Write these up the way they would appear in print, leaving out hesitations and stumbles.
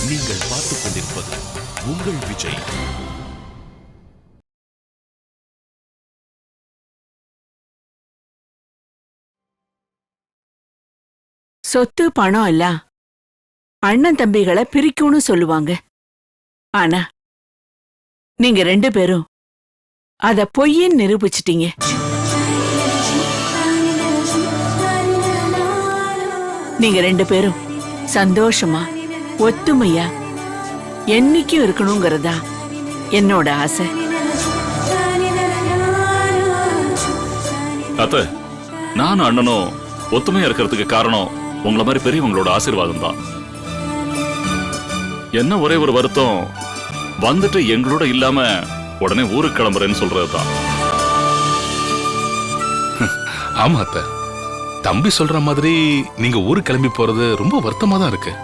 நீங்கள் பார்த்துக் கொண்டிருப்பது உங்கள் விஜய். சொத்து பணம் எல்லாம் அண்ணன் தம்பிகளை பிரிக்கும்னு சொல்லுவாங்க. ஆனா நீங்க 2 பேரும் அத பொய்ன்னு நிரூபிச்சிட்டீங்க. நீங்க 2 பேரும் சந்தோஷமா ஒத்துமையா என்னைக்கும் இருக்கணுங்கிறதா என்னோட ஆசை. அத்த, நானும் அண்ணனும் ஒத்துமையா இருக்கிறதுக்கு காரணம் உங்களை மாதிரி பெரியவங்களோட ஆசீர்வாதம் தான். என்ன ஒரே ஒரு வருத்தம், வந்துட்டு எங்களோட இல்லாம உடனே ஊருக்கு கிளம்புறேன்னு சொல்றதுதான். ஆமா அத்த, தம்பி சொல்ற மாதிரி நீங்க ஊருக்கு கிளம்பி போறது ரொம்ப வருத்தமா தான் இருக்கு.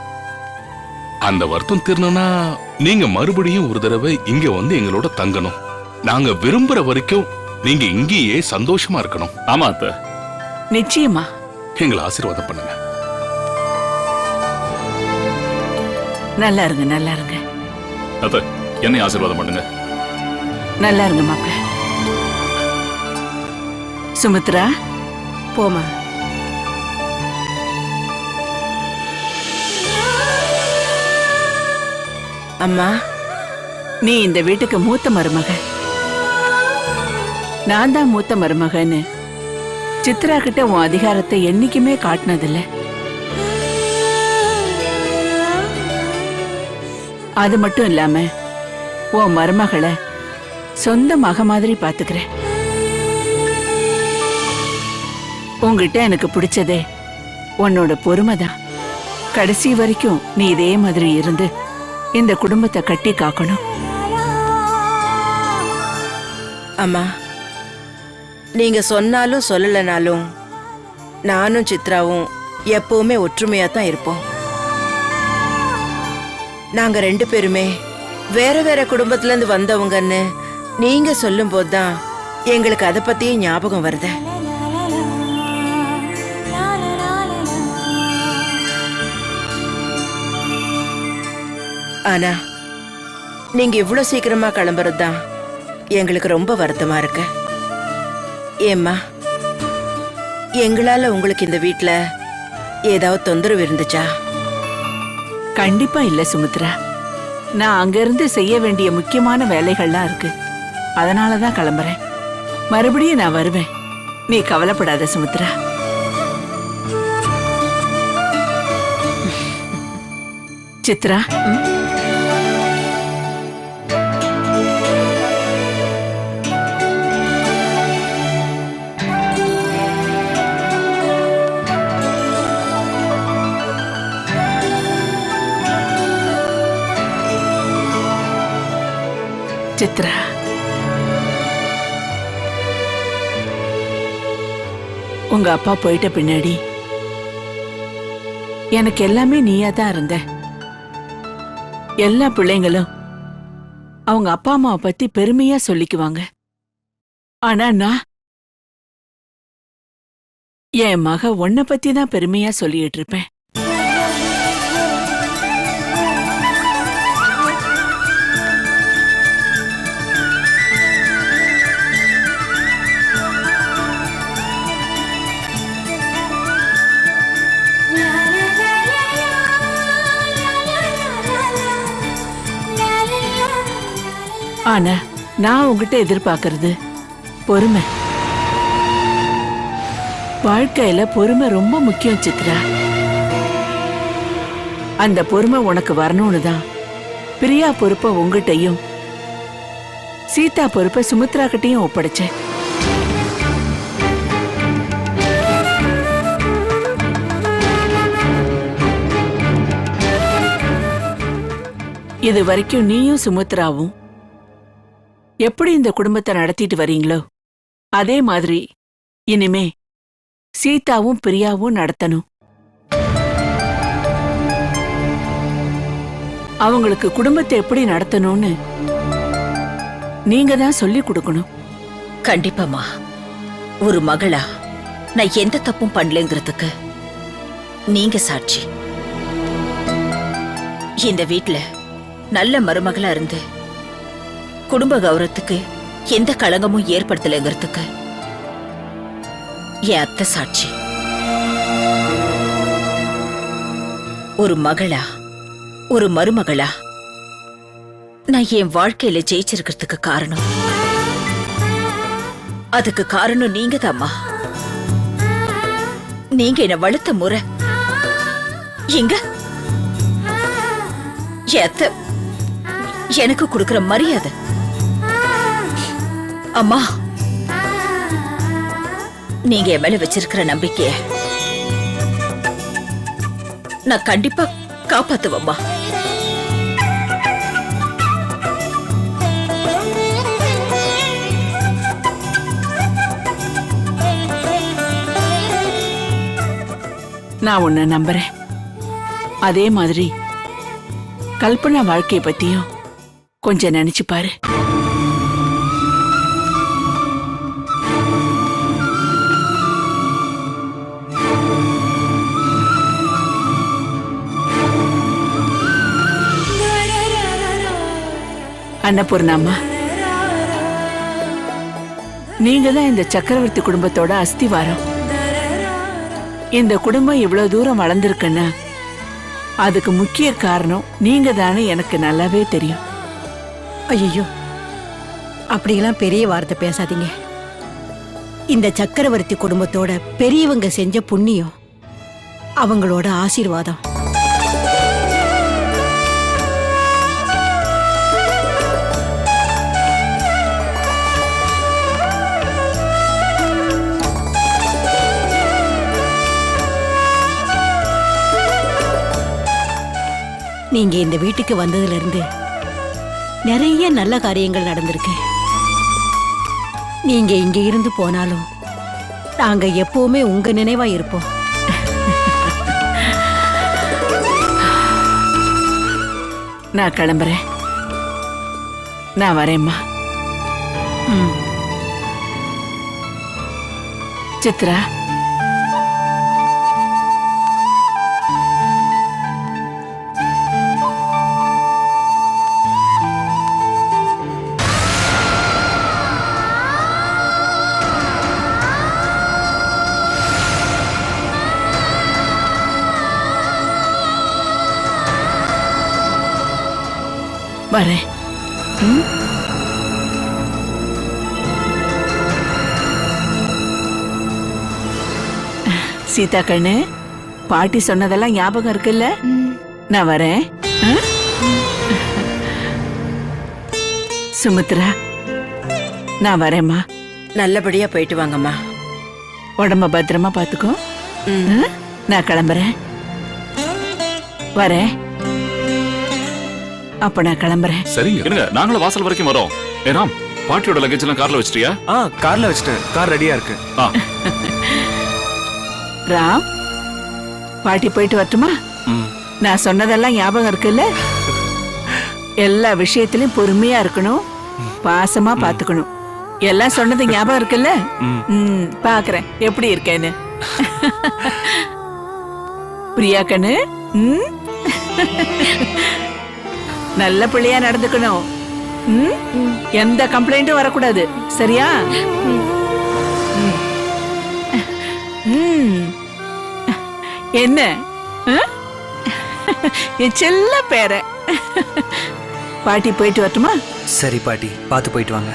அந்த வருத்தம் தீரணும்னா நீங்க மறுபடியும் ஒரு தடவை இங்க வந்து எங்களோட தங்கணும். நாங்க விரும்புற வரைக்கும் நீங்க இங்கேயே சந்தோஷமா இருக்கணும். ஆமா அத்த, நிச்சயமா எங்களை ஆசீர்வாதம் பண்ணுங்க. நல்லா இருங்க, நல்லா இருங்க. அத்த, என்னை ஆசீர்வாதம் பண்ணுங்க. நல்லா இருங்க மாப்பிள்ள. சுமித்ரா, போமா. அம்மா, நீ இந்த வீட்டுக்கு மூத்த மருமக. நான் தான் மூத்த மருமகன்னு சித்ரா கிட்ட உன் அதிகாரத்தை என்னைக்குமே காட்டினதில்ல. அது மட்டும் இல்லாம உன் மருமகளை சொந்த மக மாதிரி பாத்துக்கிறேன். உன்கிட்ட எனக்கு பிடிச்சதே உன்னோட பொறுமைதான். கடைசி வரைக்கும் நீ இதே மாதிரி இருந்து இந்த குடும்பத்தை கட்டி காக்கணும். அம்மா, நீங்க சொன்னாலும் சொல்லலனாலும் நானும் சித்ராவும் எப்பவுமே ஒற்றுமையா தான் இருப்போம். நாங்க 2 பேருமே வேற வேற குடும்பத்துல இருந்து வந்தவங்கன்னு நீங்க சொல்லும் போதுதான் எங்களுக்கு அதை பத்தியே ஞாபகம் வருது. ஆனா நீங்க இவ்வளவு சீக்கிரமா கிளம்புறதுதான் எங்களுக்கு ரொம்ப வருத்தமா இருக்கு. ஏம்மா, எங்களால உங்களுக்கு இந்த வீட்ல ஏதாவது தொந்தரவு இருந்துச்சா? கண்டிப்பா இல்ல சுமித்ரா. நான் அங்கிருந்து செய்ய வேண்டிய முக்கியமான வேலைகள்லாம் இருக்கு. அதனாலதான் கிளம்புறேன். மறுபடியும் நான் வருவேன். நீ கவலைப்படாத சுமித்ரா. சித்ரா, சித்ரா, உங்க அப்பா போயிட்ட பின்னாடி எனக்கு எல்லாமே நீயா தான் இருந்த. எல்லா பிள்ளைங்களும் அவங்க அப்பா அம்மாவை பத்தி பெருமையா சொல்லிக்குவாங்க. ஆனா நான் என் மக உன்னை பத்தி தான் பெருமையா சொல்லிட்டு இருப்பேன். ஆனா நான் உங்ககிட்ட எதிர்பார்க்கறது பொறுமை. வாழ்க்கையில பொறுமை ரொம்ப முக்கியம் சித்ரா. அந்த பொறுமை உனக்கு வரணும்னு தான் பிரியா பொறுப்பை உங்ககிட்டயும் சீதா பொறுப்பை சுமித்ரா கிட்டையும் ஒப்படைச்சேன். இது வரைக்கும் நீயும் சுமித்ராவும் எப்படி இந்த குடும்பத்தை நடத்திட்டு வரீங்களோ அதே மாதிரி இனிமே சீதாவும் பிரியாவும் நடத்தணும். அவங்களுக்கு குடும்பத்தை எப்படி நடத்தணும்னு நீங்க தான் சொல்லி கொடுக்கணும். கண்டிப்பாமா. ஒரு மகளா நான் எந்த தப்பும் பண்ணலங்கிறதுக்கு நீங்க சாட்சி. இந்த வீட்ல நல்ல மருமகளா இருந்து குடும்ப கௌரவத்துக்கு எந்த களங்கமும் ஏற்படுத்தலைங்கிறதுக்கு என் அத்தை சாட்சி. ஒரு மகளா ஒரு மருமகளா நான் என் வாழ்க்கையில ஜெயிச்சிருக்கிறதுக்கு காரணம், அதுக்கு காரணம் நீங்க தாம்மா. நீங்க என்ன வளர்த்த முறை எங்க என் அத்தை எனக்கு கொடுக்கிற மரியாதை. அம்மா, நீங்க என் மேல வச்சிருக்கிற நம்பிக்கைய நான் கண்டிப்பா காப்பாத்துவம்மா. நான் உன்னை நம்புறேன். அதே மாதிரி கல்பனா வாழ்க்கைய பத்தியும் கொஞ்சம் நினைச்சு பாரு. அன்னபூர்ணாம்மா, நீங்க தான் இந்த சக்கரவர்த்தி குடும்பத்தோட அஸ்திவாரம். இந்த குடும்பம் இவ்வளவு தூரம் வளர்ந்துருக்குன்னா அதுக்கு முக்கிய காரணம் நீங்க தானே எனக்கு நல்லாவே தெரியும். ஐயோ, அப்படியெல்லாம் பெரிய வார்த்தை பேசாதீங்க. இந்த சக்கரவர்த்தி குடும்பத்தோட பெரியவங்க செஞ்ச புண்ணியம், அவங்களோட ஆசீர்வாதம். நீங்க இந்த வீட்டுக்கு வந்ததுல இருந்து நிறைய நல்ல காரியங்கள் நடந்திருக்கு. நீங்க இங்க இருந்து போனாலும் நாங்க எப்பவுமே உங்க நினைவா இருப்போம். நான் கிளம்புறேன். நான் வரேம்மா. சித்ரா, வரேன். சீதா கண்ணு, பாட்டி சொன்னதெல்லாம் ஞாபகம் இருக்குல்ல? நான் வரேன். சுமித்ரா, நான் வரேம்மா. நல்லபடியா போயிட்டு வாங்கம்மா. உடம்ப பத்திரமா பாத்துக்கோ. நான் கிளம்புறேன். வரேன். அப்ப நான் கிளம்புறேன். சரிங்க. இருங்க, நாங்களும் வாசல் வரைக்கும் வரோம். ராம், பாட்டியோட லக்கேஜ் எல்லாம் கார்ல வச்சிட்டியா? கார்ல வச்சிட்டேன். கார் ரெடியா இருக்கு. ராம், பாட்டி போயிட்டு வரட்டுமா? நான் சொன்னதெல்லாம் ஞாபகம் இருக்குல்ல? எல்லா விஷயத்திலும் பொறுமையா இருக்கணும், பாசமா பாத்துக்கணும். எல்லாம் சொன்னது ஞாபகம் இருக்குல்ல? பாக்குறேன் எப்படி இருக்கேன்னு. பிரியா கண்ணு, நல்ல பிள்ளையா நடந்துக்கணும். எந்த கம்ப்ளைண்ட்டும் வரக்கூடாது, சரியா? என்ன என் செல்ல பேர. பாட்டி போயிட்டு வரட்டுமா? சரி பாட்டி, பார்த்து போயிட்டு வாங்க.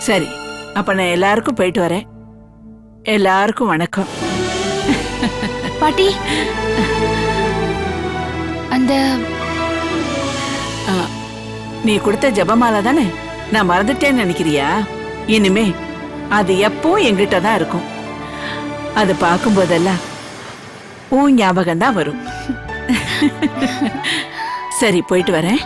சரி, அப்ப நான் எல்லாருக்கும் போயிட்டு வரேன். எல்லாருக்கும் வணக்கம். பாட்டி, அந்த நீ கொடுத்த ஜபமாலை தானே? நான் மறந்துட்டேன்னு நினைக்கிறியா? இனிமே அது எப்போ என்கிட்ட தான் இருக்கும். அது பார்க்கும் போதெல்லாம் உன் ஞாபகம் தான் வரும். சரி, போயிட்டு வரேன்.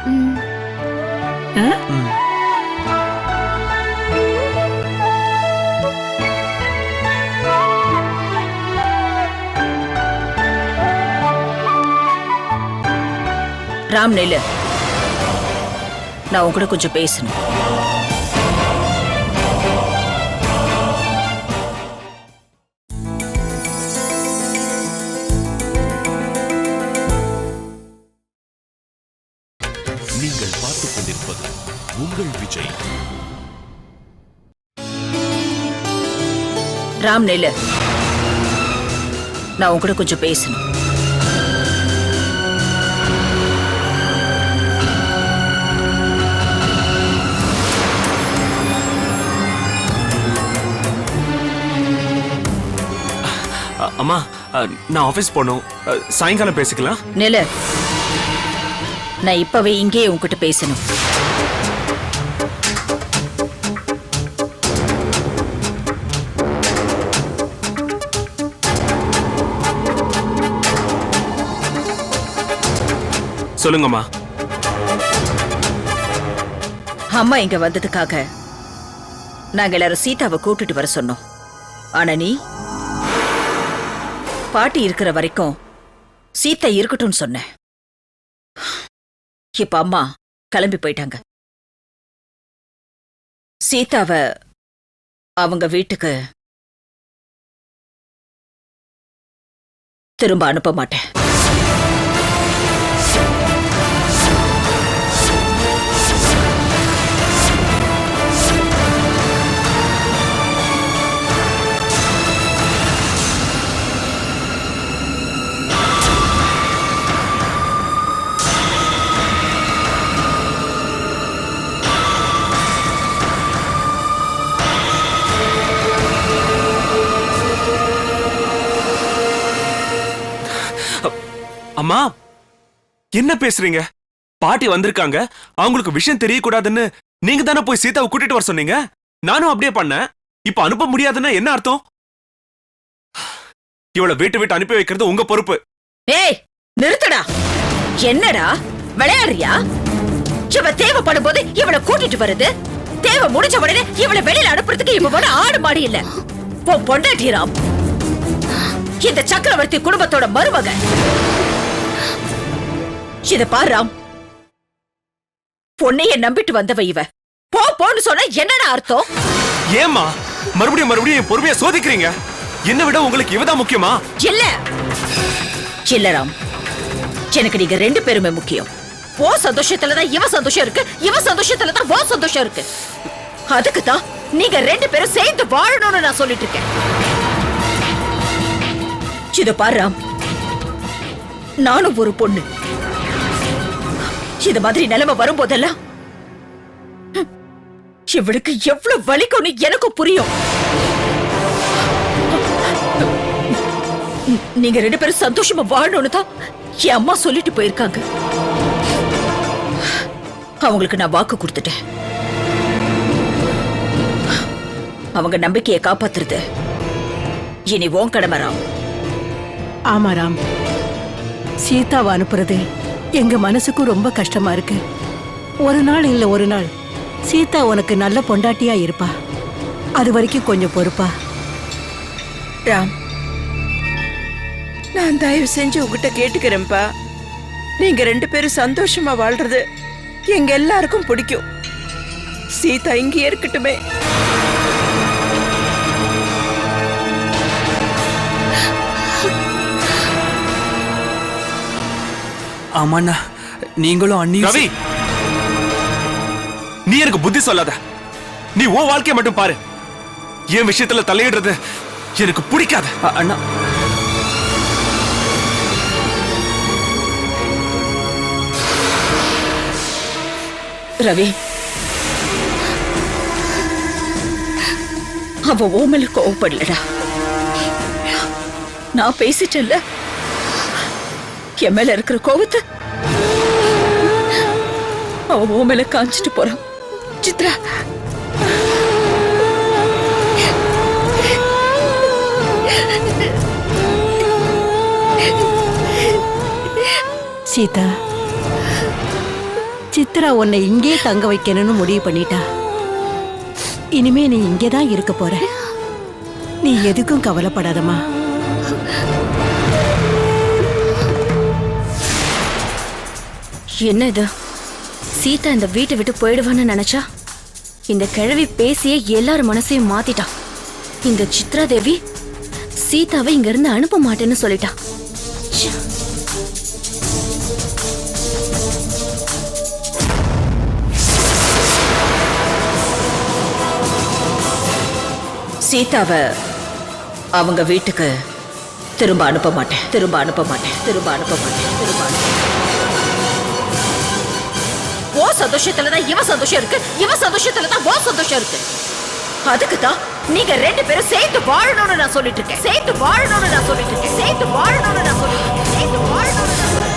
ராம், நெல்லு, நான் உங்க கூட கொஞ்சம் பேசணும். உங்கள் விஜய். ராம் நெல்லு, நான் உங்ககிட்ட கொஞ்சம் பேசணும். அம்மா, நான் ஆபீஸ் போகணும். சாயங்காலம் பேசிக்கலாம். நெல்லு, நான் இப்பவே இங்கேயே உங்ககிட்ட பேசணும். சொல்லுங்கம்மா. அம்மா இங்க வந்ததுக்காக நாங்க எல்லாரும் சீதாவை கூட்டிட்டு வர சொன்னோம். ஆனா நீ பாட்டி இருக்கிற வரைக்கும் சீதா இருக்கட்டும்னு சொன்ன. இப்ப அம்மா கிளம்பி போயிட்டாங்க. சீதாவை அவங்க வீட்டுக்கு திரும்ப அனுப்ப மாட்டேன். அம்மா, என்ன பேசுறீங்க? பாட்டி வந்திருக்காங்க, அவங்களுக்கு விஷயம் தெரியக்கூடாதுன்னு நீங்க தானே போய் சீதாவை கூட்டிட்டு வர சொன்னீங்க. நானும் அப்படியே பண்ணேன். இப்ப அனுப்ப முடியாதுன்னா என்ன அர்த்தம்? இவளை வீட்டு விட்டு அனுப்பி வைக்கிறது உங்க பொறுப்பு. ஏய், நிறுத்தடா. என்னடா விளையாடுறியா? இவ தேவைப்படும் போது இவளை கூட்டிட்டு வருது, தேவை முடிஞ்ச உடனே இவளை வெளியில அனுப்புறதுக்கு இவ போன ஆடு மாடி இல்ல. பொண்டாட்டி ராம், இந்த சக்கரவர்த்தி குடும்பத்தோட மருமக. இத பாரு ராம், பொண்ணைய நம்பிட்டு வந்தவ இவ. போன்னு சொன்னா என்னடா அர்த்தம்? ஏமா மறுபடியும் என் பொறுமையை சோதிக்கிறீங்க? என்ன விட உங்களுக்கு இவதான் முக்கியமா? இல்ல இல்ல ராம், எனக்கு நீங்க ரெண்டு பேருமே முக்கியம். ஓ சந்தோஷத்துலதான் இவ சந்தோஷம் இருக்கு, இவ சந்தோஷத்துலதான் ஓ சந்தோஷம் இருக்கு. அதுக்கு தான் நீங்க ரெண்டு பேரும் சேர்ந்து வாழணும்னு நான் சொல்லிட்டு இருக்கேன். இத பாரு ராம், நானும் ஒரு பொண்ணு. இது மாதிரி நிலைமை வரும்போதெல்லாம் இவளுக்கு எவ்வளவு வலிக்கும்னு எனக்கு புரியும். நீங்க ரெண்டு பேரும் சந்தோஷமா வாழணும்னு தான் என் அம்மா சொல்லிட்டு போயிருக்காங்க. அவங்களுக்கு நான் வாக்கு கொடுத்துட்டேன். அவங்க நம்பிக்கையை காப்பாத்துறது இனி உன் கடமை ராம். ஆமா ராம், சீதாவை அனுப்புறது எங்க மனசுக்கும் ரொம்ப கஷ்டமா இருக்கு. ஒரு நாள் இல்ல ஒரு நாள் சீதா உனக்கு நல்ல பொண்டாட்டியா இருப்பா. அது வரைக்கும் கொஞ்சம் பொறுப்பா. ராம், நான் தயவு செஞ்சு உங்ககிட்ட கேட்டுக்கிறேன்ப்பா. நீங்க ரெண்டு பேரும் சந்தோஷமா வாழ்றது எங்க எல்லாருக்கும் பிடிக்கும். சீதா இங்கே இருக்கட்டுமே. ஆமாண்ணா, நீங்களும் அண்ணி. ரவி, நீ எனக்கு புத்தி சொல்லாத. நீ ஓ வாழ்க்கைய மட்டும் பாரு. என் விஷயத்துல தலையிடுறது எனக்கு பிடிக்காது. அண்ணா, ரவி, அவ ஓமல கோவப்படலடா. நான் பேசிட்டேன்ல, என் மேல இருக்கிற கோவத்தை அவ ஓமல காஞ்சிட்டு போறான். சித்ரா, சீதா, சித்ரா உன்னை இங்கே தங்க வைக்கணும்னு முடிவு பண்ணிட்டா. இனிமே நீ இங்கேதான் இருக்க போற. நீ எதுக்கும் கவலைப்படாதம்மா. என்ன இது? சீதா இந்த வீட்டை விட்டு போயிடுவான்னு நினைச்சா இந்த கிழவி பேசிய எல்லார் மனசையும் மாத்திட்டா. இந்த சித்ரா தேவி சீதாவை இங்க இருந்து அனுப்ப மாட்டேன்னு சொல்லிட்டா. சீதாவை அவங்க வீட்டுக்கு திரும்ப அனுப்ப மாட்டேன், திரும்ப அனுப்ப மாட்டேன், திரும்ப அனுப்ப மாட்டேன், திரும்ப அனுப்ப மாட்டேன். ஓ சந்தோஷத்துலதான் இவ சந்தோஷம் இருக்கு, இவ சந்தோஷத்துலதான் ஓ சந்தோஷம் இருக்கு. அதுக்குதான் நீங்க ரெண்டு பேரும் சேர்த்து வாழணும்னு நான் சொல்லிட்டு இருக்கேன், சேர்த்து வாழணும்னு நான் சொல்லிட்டு இருக்கேன், சேர்த்து வாழணும்னு நான் சொல்லிட்டு இருக்கேன், சேர்த்து வாழணும்னு நான் சொல்லிட்டு இருக்கேன்.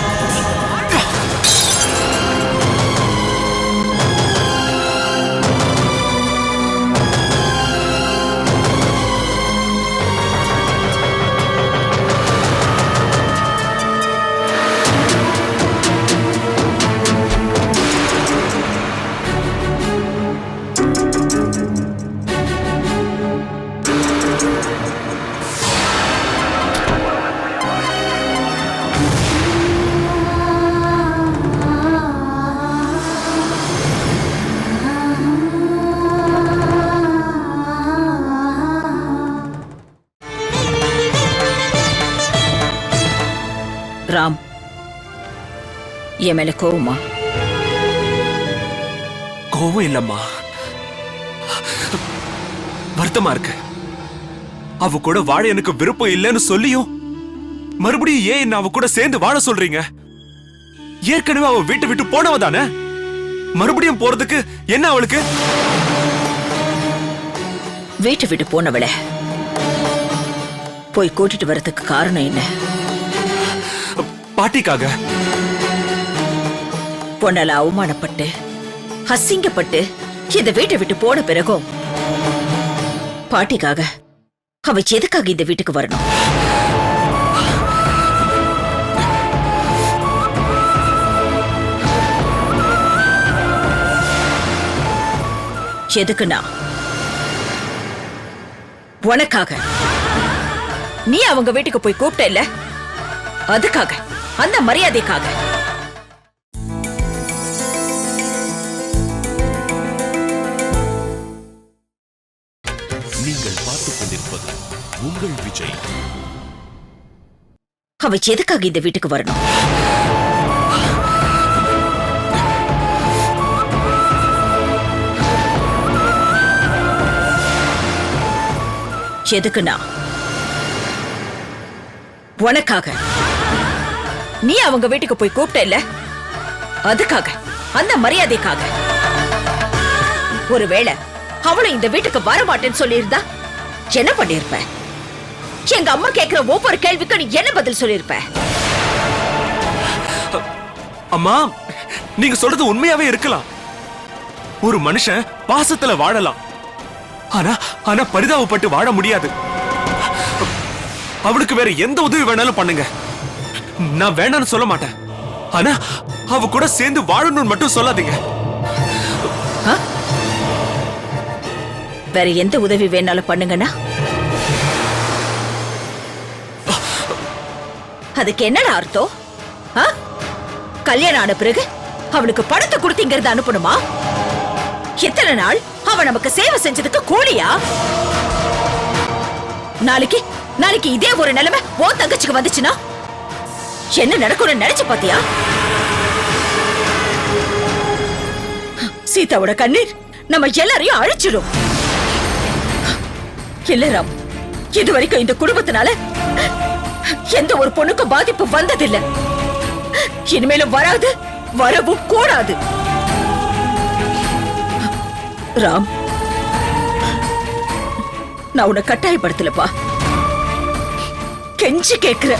ராம், என் மேல கோவமா? கோவம் இல்லம்மா, வருத்தமா இருக்கு. அவ கூட வாழ எனக்கு விருப்பம் இல்லைன்னு சொல்லியும் மறுபடியும் ஏன் என்ன அவ கூட சேர்ந்து வாழ சொல்றீங்க? ஏற்கனவே அவ வீட்டை விட்டு போனவ தானே, மறுபடியும் போறதுக்கு என்ன அவளுக்கு? வீட்டை விட்டு போனவள போய் கூட்டிட்டு வரதுக்கு காரணம் என்ன? பாட்டிக்காக. பொண்ணால அவமானப்பட்டு அசிங்கப்பட்டு இந்த வீட்டை விட்டு போன பிறகும் பாட்டிக்காக அவ எதுக்காக இந்த வீட்டுக்கு வரணும்? எதுக்குன்னா உனக்காக. நீ அவங்க வீட்டுக்கு போய் கூப்பிட்ட இல்ல, அதுக்காக, அந்த மரியாதைக்காக. நீங்கள் பார்த்துக் கொண்டிருப்பது உங்கள் விஜய். அவ எதுக்காக இந்த வீட்டுக்கு வரணும்? எதுக்குன்னா உனக்காக. நீ அவங்க வீட்டுக்கு போய் கூப்பிட்ட இல்ல, அதுக்காக, அந்த மரியாதைக்காக. ஒருவேளை அவளும் இந்த வீட்டுக்கு வரமாட்டேன்னு சொல்லியிருந்தா என்ன பண்ணிருப்ப? எங்க அம்மா கேட்கிற ஒவ்வொரு கேள்விக்கும் நீ என்ன பதில் சொல்லிருப்ப? அம்மா, நீங்க சொல்றது உண்மையாவே இருக்கலாம். ஒரு மனுஷன் பாசத்துல வாழலாம், ஆனா ஆனா பரிதாபப்பட்டு வாழ முடியாது. அவளுக்கு வேற எந்த உதவி வேணாலும் பண்ணுங்க, நான் வேணான்னு சொல்ல மாட்டேன். ஆனா அவ கூட சேர்ந்து வாழணும்னு மட்டும் சொல்லாதீங்க. வேற எந்த உதவி வேணாலும் பண்ணுங்கன்னா அதுக்கு என்னடா அர்த்தம்? கல்யாணம் ஆன பிறகு அவளுக்கு பணத்தை கொடுத்தீங்கிறத அனுப்பணுமா? எத்தனை நாள் அவ நமக்கு சேவை செஞ்சதுக்கு கூலியா? நாளைக்கு நாளைக்கு இதே ஒரு நிலைமை உன் தங்கச்சிக்கு வந்துச்சுன்னா என்ன நடக்கும்னு நினைச்சு பாத்தியா? சீதாவோட கண்ணீர் நம்ம எல்லாரையும் அழிச்சிடும். இல்ல ராம், இதுவரைக்கும் இந்த குடும்பத்தினால எந்த ஒரு பொண்ணுக்கும் பாதிப்பு வந்ததில்லை, இனிமேலும் வராது, வரவும் கூடாது. ராம், நான் உன்னை கட்டாயப்படுத்தலப்பா, கெஞ்சி கேக்குற.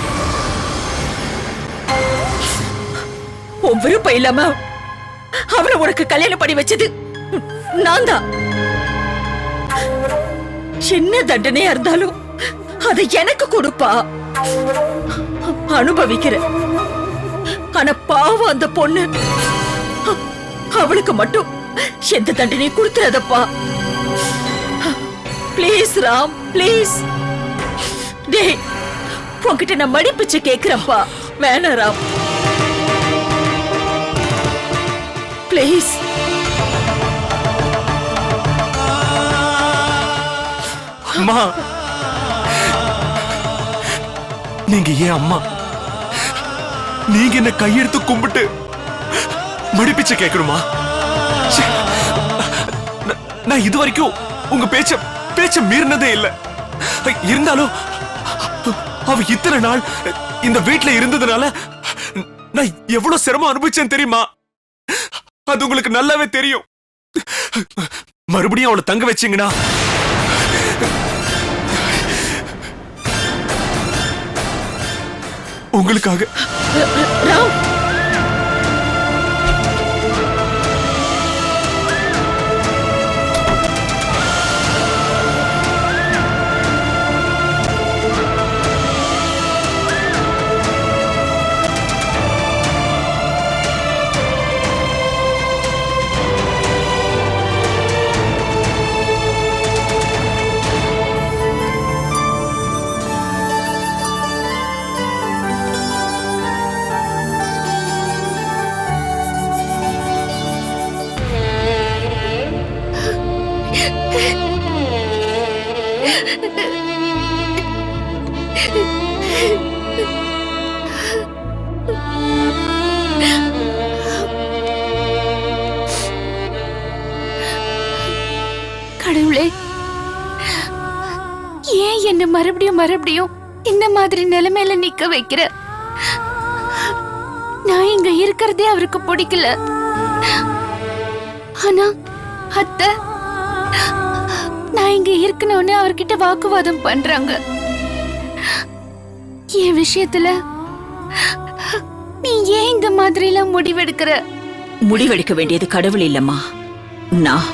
உன் விருப்பம் இல்லாம அவளை உனக்கு கல்யாணம் பண்ணி வச்சது நான் தான். என்ன தண்டனையா இருந்தாலும் அதை எனக்கு கொடுப்பா, அனுபவிக்கிற. ஆனா பாவம் அந்த பொண்ணு, அவளுக்கு மட்டும் எந்த தண்டனையும் கொடுத்துறதப்பா. Please Ram, please. டேய், உன்கிட்ட நான் மடிப்பிச்சு கேக்குறப்பா, வேணாம் ராம், பிளீஸ். அம்மா, நீங்க ஏன் அம்மா? நீங்க என்ன கையெடுத்து கும்பிட்டு மடிப்பிச்சு கேட்கணுமா? நான் இது வரைக்கும் உங்க பேச்ச பேச்ச மீறினதே இல்ல. இருந்தாலும் அவ இத்தனை நாள் இந்த வீட்டுல இருந்ததுனால நான் எவ்வளவு சிரமம் அனுபவிச்சேன் தெரியுமா? அது உங்களுக்கு நல்லாவே தெரியும். மறுபடியும் அவளை தங்க வச்சீங்கன்னா உங்களுக்காக. ராம், கடவுளே, ஏன் என்ன மறுபடியும் இந்த மாதிரி நிலைமையில நிக்க வைக்கிற? நான் இங்க இருக்கிறதே அவருக்கு பிடிக்கல. ஆனா அத்தை, நான் இங்க இருக்கணும்னு அவர்கிட்ட வாக்குவாதம் பண்றாங்க. என் விஷயத்துல நீ ஏன் இந்த மாதிரி எல்லாம் முடிவெடுக்கிற? முடிவெடுக்க வேண்டியது கடவுள் இல்லம்மா, நான்.